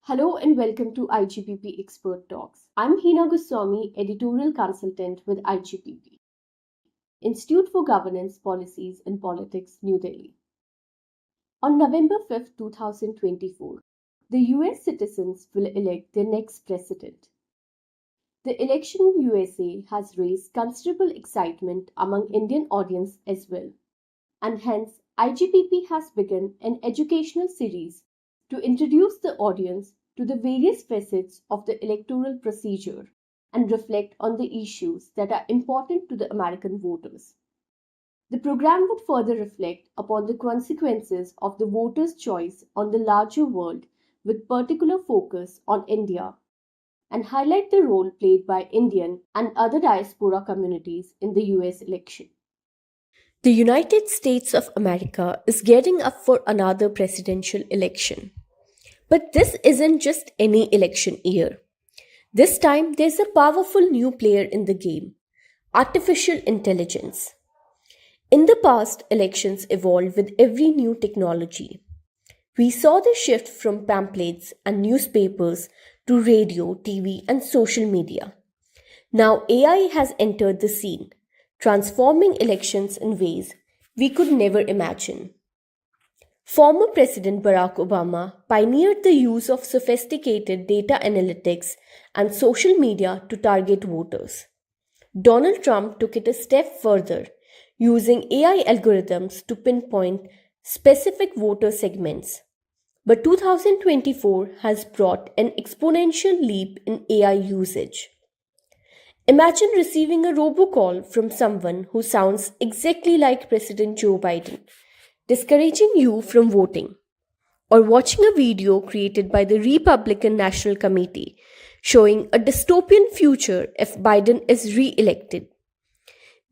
Hello and welcome to IGPP Expert Talks. I'm Heena Goswami, Editorial Consultant with IGPP, Institute for Governance, Policies and Politics, New Delhi. On November 5, 2024, the US citizens will elect their next president. The election in USA has raised considerable excitement among Indian audience as well, and hence IGPP has begun an educational series to introduce the audience to the various facets of the electoral procedure and reflect on the issues that are important to the American voters. The program would further reflect upon the consequences of the voters' choice on the larger world with particular focus on India and highlight the role played by Indian and other diaspora communities in the US election. The United States of America is gearing up for another presidential election. But this isn't just any election year. This time, there's a powerful new player in the game: artificial intelligence. In the past, elections evolved with every new technology. We saw the shift from pamphlets and newspapers to radio, TV, and social media. Now, AI has entered the scene, transforming elections in ways we could never imagine. Former President Barack Obama pioneered the use of sophisticated data analytics and social media to target voters. Donald Trump took it a step further, using AI algorithms to pinpoint specific voter segments. But 2024 has brought an exponential leap in AI usage. Imagine receiving a robocall from someone who sounds exactly like President Joe Biden, discouraging you from voting, or watching a video created by the Republican National Committee showing a dystopian future if Biden is re-elected.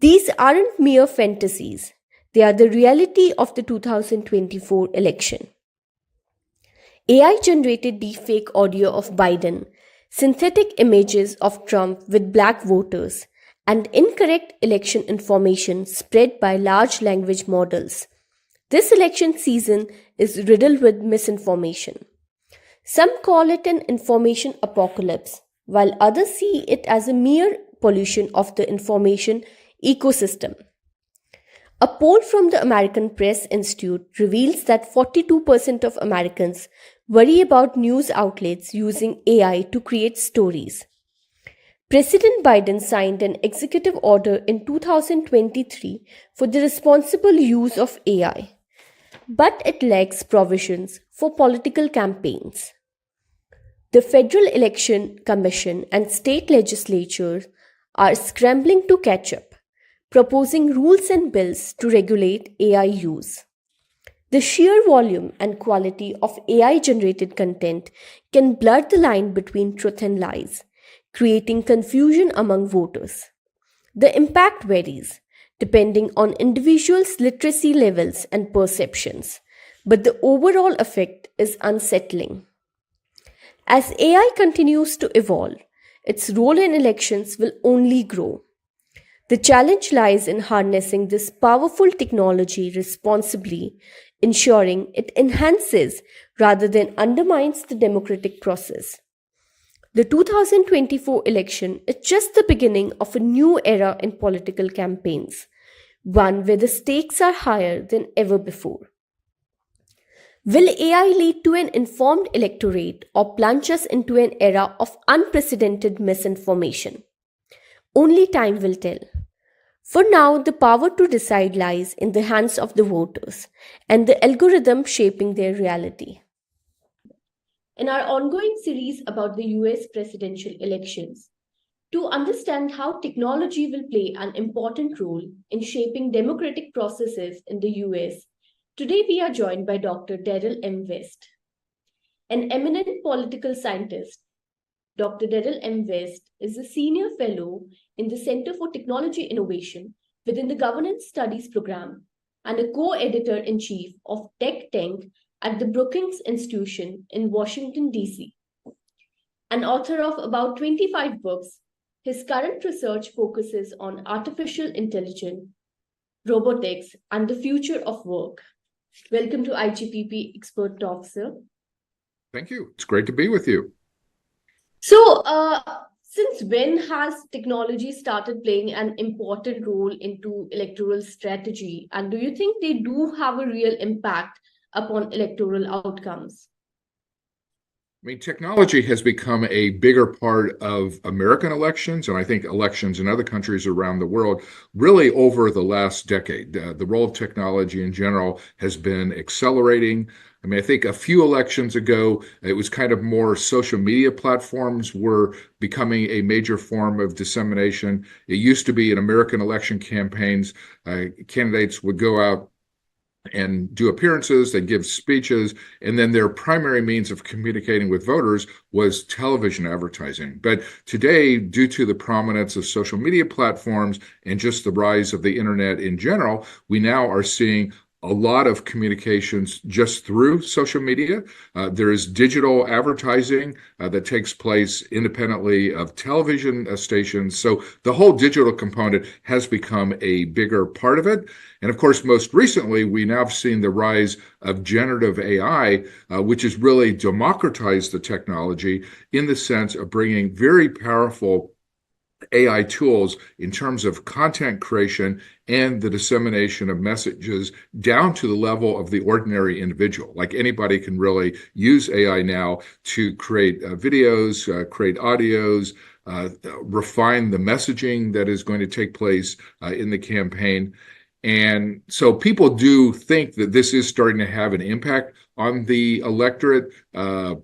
These aren't mere fantasies, they are the reality of the 2024 election. AI-generated deepfake audio of Biden, synthetic images of Trump with black voters, and incorrect election information spread by large language models. This election season is riddled with misinformation. Some call it an information apocalypse, while others see it as a mere pollution of the information ecosystem. A poll from the American Press Institute reveals that 42% of Americans worry about news outlets using AI to create stories. President Biden signed an executive order in 2023 for the responsible use of AI, but it lacks provisions for political campaigns. The Federal Election Commission and state legislatures are scrambling to catch up, proposing rules and bills to regulate AI use. The sheer volume and quality of AI-generated content can blur the line between truth and lies, creating confusion among voters. The impact varies, depending on individuals' literacy levels and perceptions, but the overall effect is unsettling. As AI continues to evolve, its role in elections will only grow. The challenge lies in harnessing this powerful technology responsibly, ensuring it enhances rather than undermines the democratic process. The 2024 election is just the beginning of a new era in political campaigns, one where the stakes are higher than ever before. Will AI lead to an informed electorate or plunge us into an era of unprecedented misinformation? Only time will tell. For now, the power to decide lies in the hands of the voters and the algorithm shaping their reality. In our ongoing series about the US presidential elections, to understand how technology will play an important role in shaping democratic processes in the US, today we are joined by Dr. Darrel M. West, an eminent political scientist. Dr. Darrel M. West is a senior fellow in the Center for Technology Innovation within the Governance Studies program and a co-editor-in-chief of Tech Tank at the Brookings Institution in Washington, D.C. An author of about 25 books, his current research focuses on artificial intelligence, robotics, and the future of work. Welcome to IGPP Expert Talk, sir. Thank you. It's great to be with you. So, since when has technology started playing an important role into electoral strategy? And do you think they do have a real impact upon electoral outcomes? I mean, technology has become a bigger part of American elections, and I think elections in other countries around the world, really over the last decade. The role of technology in general has been accelerating. I mean, I think a few elections ago, it was kind of more social media platforms were becoming a major form of dissemination. It used to be in American election campaigns, candidates would go out and do appearances, they give speeches, and then their primary means of communicating with voters was television advertising. But today, due to the prominence of social media platforms and just the rise of the internet in general, we now are seeing a lot of communications just through social media. There is digital advertising that takes place independently of television stations. So the whole digital component has become a bigger part of it. And of course, most recently, we now have seen the rise of generative AI, which has really democratized the technology in the sense of bringing very powerful AI tools in terms of content creation and the dissemination of messages down to the level of the ordinary individual. Like anybody can really use AI now to create videos, create audios, refine the messaging that is going to take place in the campaign. And so people do think that this is starting to have an impact on the electorate.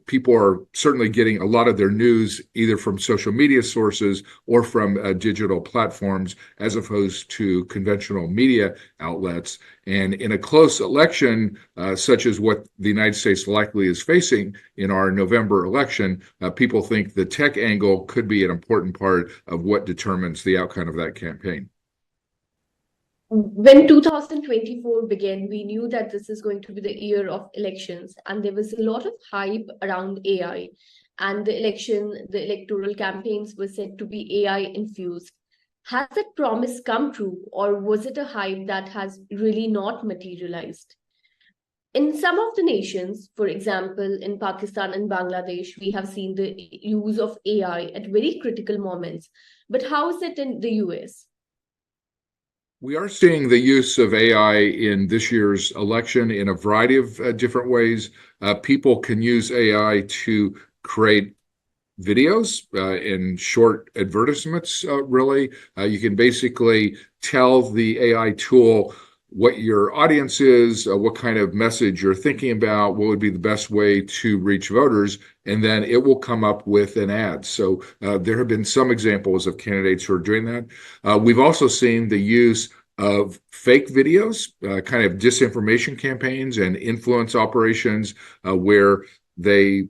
People are certainly getting a lot of their news either from social media sources or from digital platforms as opposed to conventional media outlets. And in a close election, such as what the United States likely is facing in our November election, people think the tech angle could be an important part of what determines the outcome of that campaign. When 2024 began, we knew that this is going to be the year of elections, and there was a lot of hype around AI. And the electoral campaigns were said to be AI infused. Has that promise come true, or was it a hype that has really not materialized? In some of the nations, for example, in Pakistan and Bangladesh, we have seen the use of AI at very critical moments. But how is it in the US? We are seeing the use of AI in this year's election in a variety of different ways. People can use AI to create videos and short advertisements, really. You can basically tell the AI tool what your audience is, what kind of message you're thinking about, what would be the best way to reach voters, and then it will come up with an ad. So there have been some examples of candidates who are doing that. We've also seen the use of fake videos, kind of disinformation campaigns and influence operations where they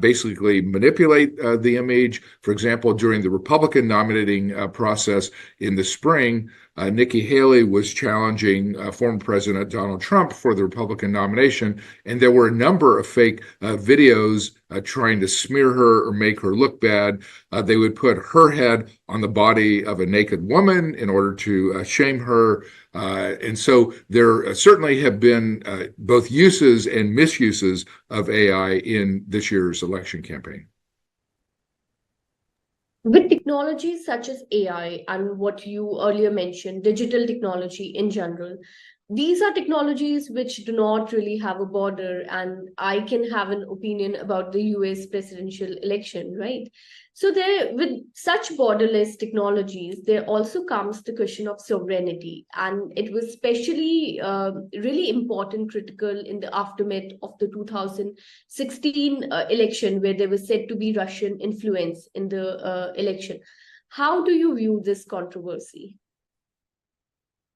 basically manipulate the image. For example, during the Republican nominating process in the spring, Nikki Haley was challenging former President Donald Trump for the Republican nomination, and there were a number of fake videos trying to smear her or make her look bad. They would put her head on the body of a naked woman in order to shame her. And so there certainly have been both uses and misuses of AI in this year's election campaign. With technologies such as AI and what you earlier mentioned, digital technology in general, these are technologies which do not really have a border, and I can have an opinion about the US presidential election, right? So there, with such borderless technologies, there also comes the question of sovereignty, and it was especially really important, critical in the aftermath of the 2016 election, where there was said to be Russian influence in the election. How do you view this controversy?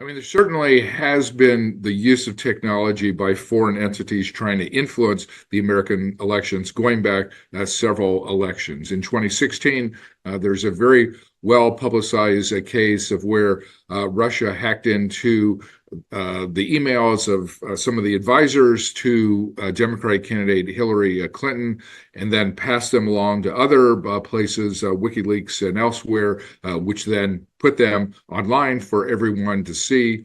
I mean, there certainly has been the use of technology by foreign entities trying to influence the American elections going back several elections. In 2016, there's a very well publicized case of where Russia hacked into the emails of some of the advisors to Democratic candidate Hillary Clinton, and then passed them along to other places, WikiLeaks and elsewhere, which then put them online for everyone to see.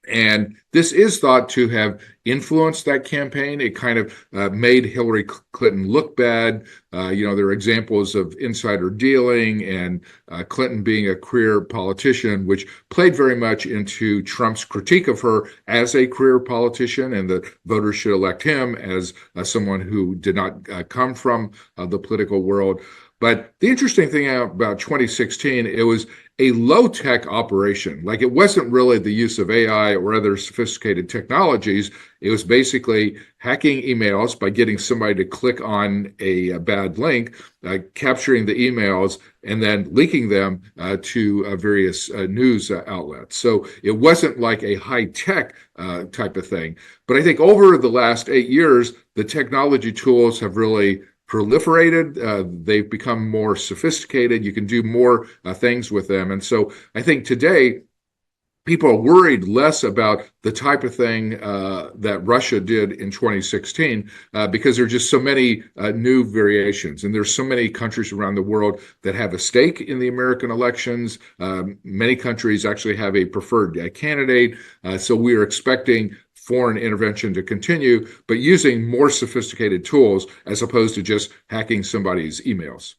And this is thought to have influenced that campaign. It kind of made Hillary Clinton look bad. There are examples of insider dealing and Clinton being a career politician, which played very much into Trump's critique of her as a career politician, and that voters should elect him as someone who did not come from the political world. But the interesting thing about 2016, it was a low-tech operation. Like, it wasn't really the use of AI or other sophisticated technologies. It was basically hacking emails by getting somebody to click on a bad link, capturing the emails, and then leaking them to various news outlets. So it wasn't like a high-tech type of thing. But I think over the last 8 years, the technology tools have really proliferated. They've become more sophisticated. You can do more things with them. And so I think today, people are worried less about the type of thing that Russia did in 2016 because there are just so many new variations. And there's so many countries around the world that have a stake in the American elections. Many countries actually have a preferred candidate. So we are expecting foreign intervention to continue, but using more sophisticated tools as opposed to just hacking somebody's emails.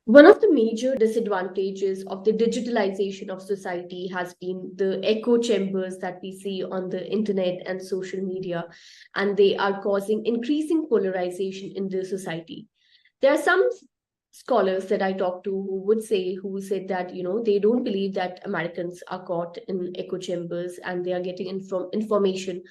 One of the major disadvantages of the digitalization of society has been the echo chambers that we see on the internet and social media, and they are causing increasing polarization in the society. There are some scholars that I talked to who said that, they don't believe that Americans are caught in echo chambers and they are getting information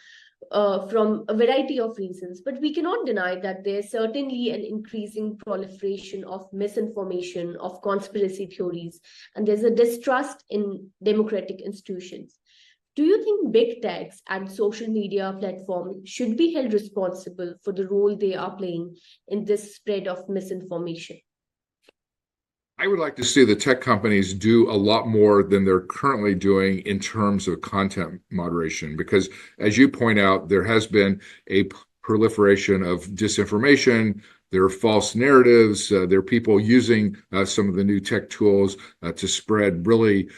from a variety of reasons. But we cannot deny that there's certainly an increasing proliferation of misinformation, of conspiracy theories, and there's a distrust in democratic institutions. Do you think big techs and social media platforms should be held responsible for the role they are playing in this spread of misinformation? I would like to see the tech companies do a lot more than they're currently doing in terms of content moderation, because as you point out, there has been a proliferation of disinformation. There are false narratives. There are people using some of the new tech tools to spread really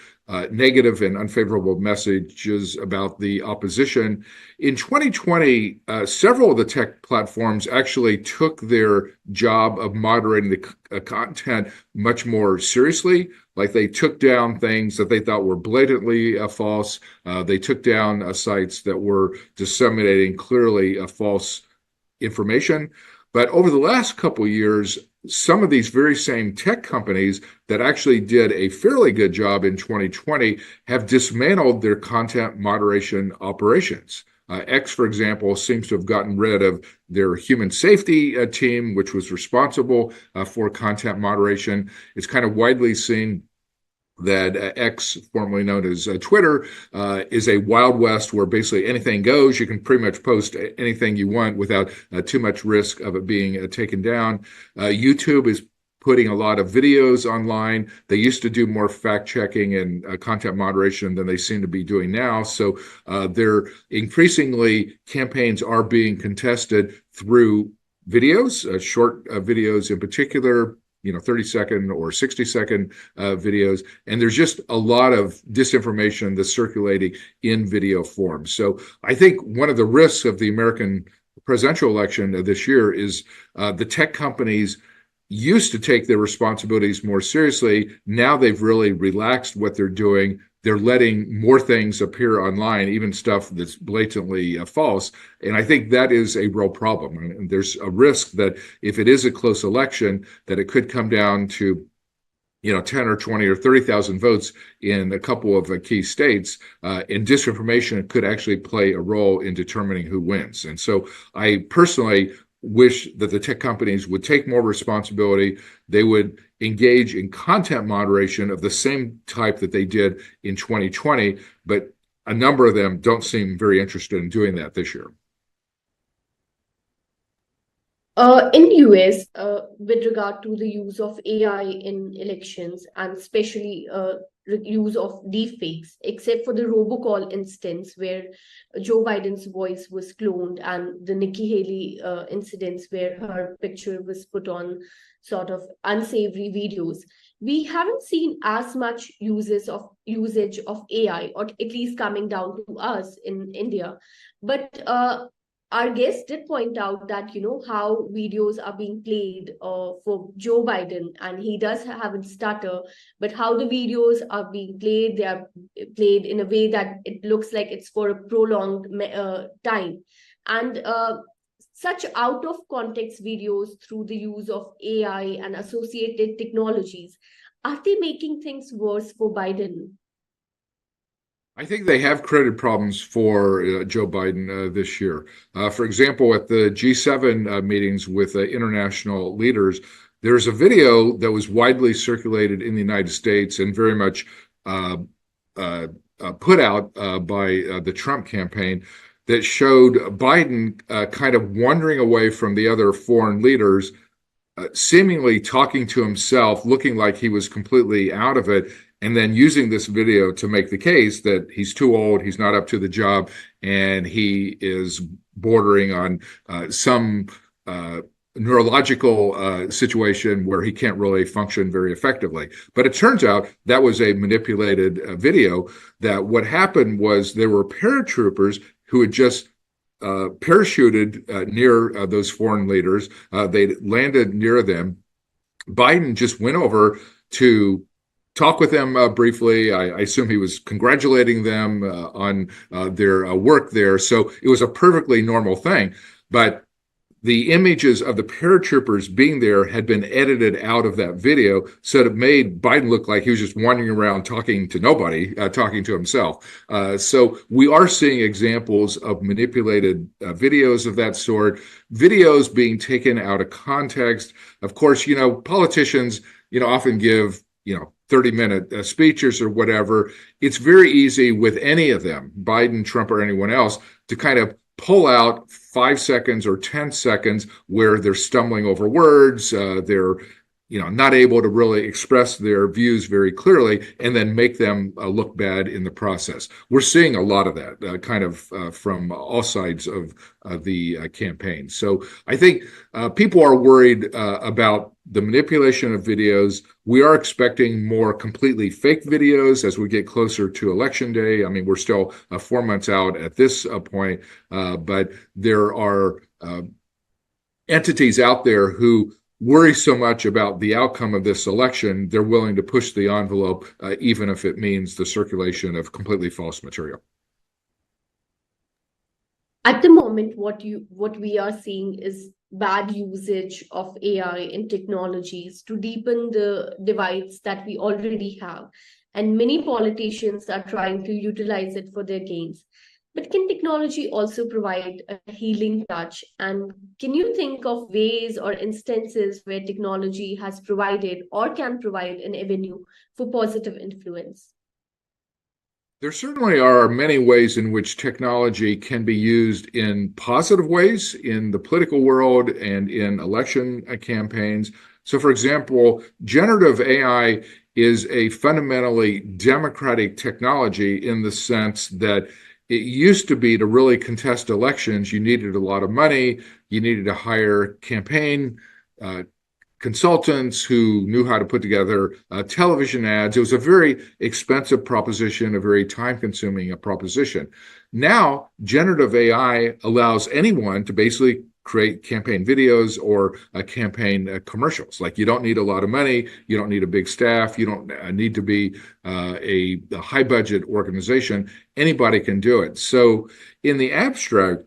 negative and unfavorable messages about the opposition. In 2020, several of the tech platforms actually took their job of moderating the content much more seriously. Like, they took down things that they thought were blatantly false. They took down sites that were disseminating clearly false information. But over the last couple of years, some of these very same tech companies that actually did a fairly good job in 2020 have dismantled their content moderation operations. X, for example, seems to have gotten rid of their human safety team, which was responsible for content moderation. It's kind of widely seen that X, formerly known as Twitter, is a Wild West where basically anything goes. You can pretty much post anything you want without too much risk of it being taken down. YouTube is putting a lot of videos online. They used to do more fact checking and content moderation than they seem to be doing now. So they're increasingly, campaigns are being contested through videos, short videos in particular, 30-second or 60-second videos. And there's just a lot of disinformation that's circulating in video form. So I think one of the risks of the American presidential election this year is the tech companies used to take their responsibilities more seriously. Now they've really relaxed what they're doing. They're letting more things appear online, even stuff that's blatantly false. And I think that is a real problem. And there's a risk that if it is a close election, that it could come down to 10 or 20 or 30,000 votes in a couple of key states, and disinformation could actually play a role in determining who wins. And so I personally wish that the tech companies would take more responsibility. They would engage in content moderation of the same type that they did in 2020, but a number of them don't seem very interested in doing that this year. In US, with regard to the use of AI in elections, and especially use of deepfakes, except for the robocall instance where Joe Biden's voice was cloned, and the Nikki Haley incidents where her picture was put on sort of unsavory videos, we haven't seen as much usage of AI, or at least coming down to us in India. But our guest did point out that, how videos are being played for Joe Biden, and he does have a stutter, but how the videos are being played, they are played in a way that it looks like it's for a prolonged time. And such out of context videos through the use of AI and associated technologies, are they making things worse for Biden? I think they have created problems for Joe Biden this year. For example, at the G7 meetings with international leaders, there's a video that was widely circulated in the United States and very much uh, put out by the Trump campaign that showed Biden kind of wandering away from the other foreign leaders, seemingly talking to himself, looking like he was completely out of it, and then using this video to make the case that he's too old, he's not up to the job, and he is bordering on some neurological situation where he can't really function very effectively. But it turns out that was a manipulated video, that what happened was there were paratroopers who had just parachuted near those foreign leaders. They landed near them. Biden just went over to talk with them briefly. I assume he was congratulating them on their work there. So it was a perfectly normal thing. But the images of the paratroopers being there had been edited out of that video, so it made Biden look like he was just wandering around talking to nobody, talking to himself. So we are seeing examples of manipulated videos of that sort, videos being taken out of context. Of course, politicians, often give, 30-minute speeches or whatever. It's very easy with any of them, Biden, Trump, or anyone else, to kind of pull out 5 seconds or 10 seconds where they're stumbling over words, they're not able to really express their views very clearly, and then make them look bad in the process. We're seeing a lot of that kind of from all sides of the campaign. So I think people are worried about the manipulation of videos. We are expecting more completely fake videos as we get closer to Election Day. I mean, we're still 4 months out at this point, but there are entities out there who worry so much about the outcome of this election, they're willing to push the envelope, even if it means the circulation of completely false material. At the moment, what we are seeing is bad usage of AI and technologies to deepen the divides that we already have, and many politicians are trying to utilize it for their gains. But can technology also provide a healing touch? And can you think of ways or instances where technology has provided or can provide an avenue for positive influence? There certainly are many ways in which technology can be used in positive ways in the political world and in election campaigns. So, for example, generative AI is a fundamentally democratic technology in the sense that it used to be, to really contest elections, you needed a lot of money, you needed to hire campaign consultants who knew how to put together television ads. It was a very expensive proposition, a very time-consuming proposition. Now, generative AI allows anyone to basically create campaign videos or campaign commercials. Like, you don't need a lot of money, you don't need a big staff, you don't need to be a high-budget organization. Anybody can do it. So in the abstract,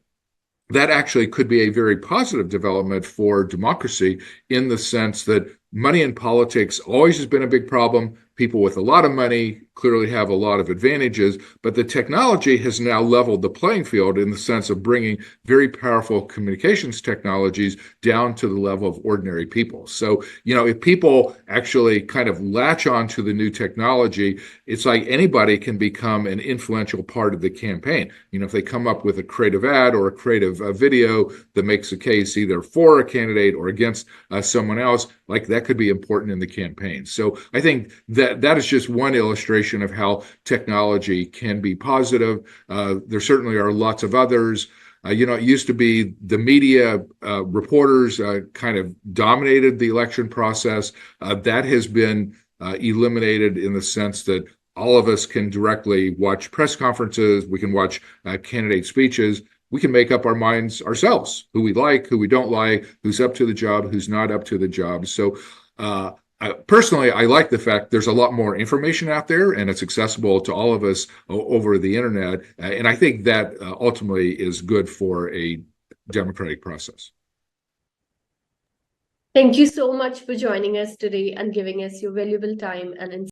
that actually could be a very positive development for democracy, in the sense that money in politics always has been a big problem. People with a lot of money clearly have a lot of advantages, but the technology has now leveled the playing field in the sense of bringing very powerful communications technologies down to the level of ordinary people. So, if people actually kind of latch on to the new technology, it's like anybody can become an influential part of the campaign. If they come up with a creative ad or a creative video that makes a case either for a candidate or against someone else, like, that could be important in the campaign. So I think that is just one illustration of how technology can be positive. There certainly are lots of others. It used to be the media reporters kind of dominated the election process. That has been eliminated in the sense that all of us can directly watch press conferences. We can watch candidate speeches. We can make up our minds ourselves, who we like, who we don't like, who's up to the job, who's not up to the job. So personally, I like the fact there's a lot more information out there and it's accessible to all of us over the internet. And I think that ultimately is good for a democratic process. Thank you so much for joining us today and giving us your valuable time and insight.